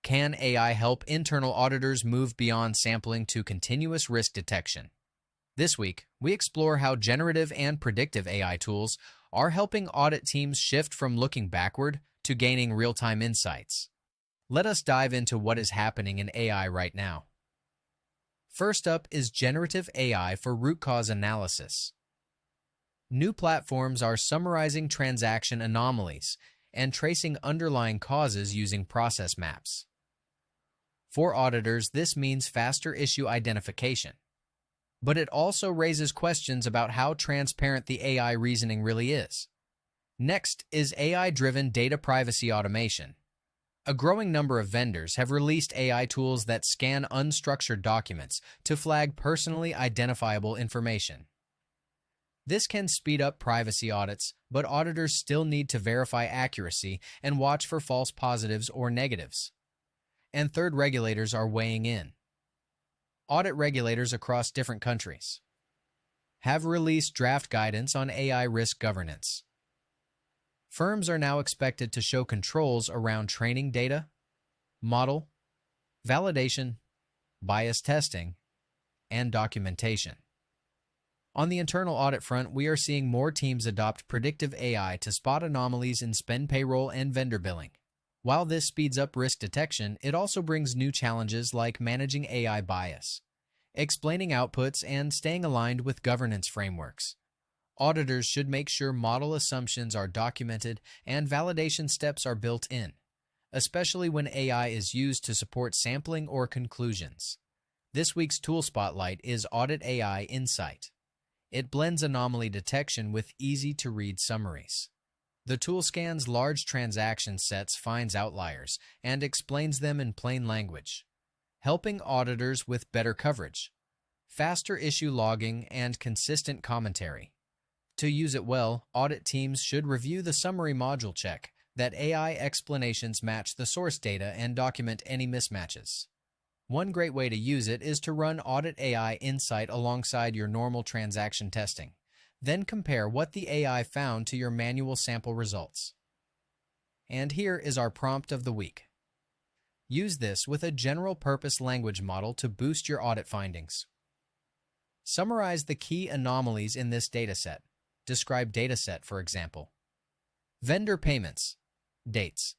Can AI help internal auditors move beyond sampling to continuous risk detection? This week, we explore how generative and predictive AI tools are helping audit teams shift from looking backward to gaining real-time insights. Let us dive into what is happening in AI right now. First up is generative AI for root cause analysis. New platforms are summarizing transaction anomalies and tracing underlying causes using process maps. For auditors, this means faster issue identification. But it also raises questions about how transparent the AI reasoning really is. Next is AI-driven data privacy automation. A growing number of vendors have released AI tools that scan unstructured documents to flag personally identifiable information. This can speed up privacy audits, but auditors still need to verify accuracy and watch for false positives or negatives. And third, regulators are weighing in. Audit regulators across different countries have released draft guidance on AI risk governance. Firms are now expected to show controls around training data, model, validation, bias testing, and documentation. On the internal audit front, we are seeing more teams adopt predictive AI to spot anomalies in spend payroll and vendor billing. While this speeds up risk detection, it also brings new challenges like managing AI bias, explaining outputs, and staying aligned with governance frameworks. Auditors should make sure model assumptions are documented and validation steps are built in, especially when AI is used to support sampling or conclusions. This week's tool spotlight is Audit AI Insight. It blends anomaly detection with easy-to-read summaries. The tool scans large transaction sets, finds outliers, and explains them in plain language, helping auditors with better coverage, faster issue logging, and consistent commentary. To use it well, audit teams should review the summary module, check that AI explanations match the source data, and document any mismatches. One great way to use it is to run Audit AI Insight alongside your normal transaction testing. Then compare what the AI found to your manual sample results. And here is our prompt of the week. Use this with a general-purpose language model to boost your audit findings. Summarize the key anomalies in this dataset. Describe dataset, for example. Vendor payments, dates,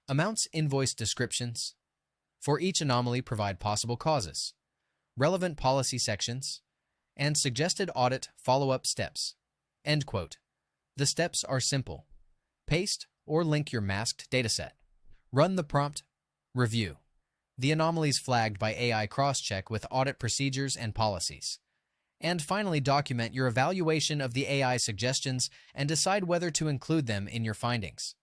amounts, invoice descriptions. For each anomaly, provide possible causes, relevant policy sections, and suggested audit follow-up steps. End quote. The steps are simple. Paste or link your masked dataset. Run the prompt. Review the anomalies flagged by AI, cross-check with audit procedures and policies. And finally, document your evaluation of the AI suggestions and decide whether to include them in your findings.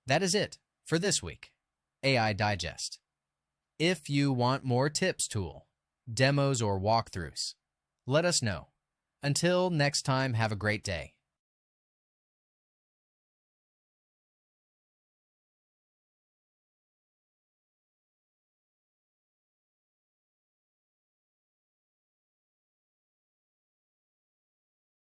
That is it for this week. AI Digest. If you want more tips, tool, demos, or walkthroughs, let us know. Until next time, have a great day.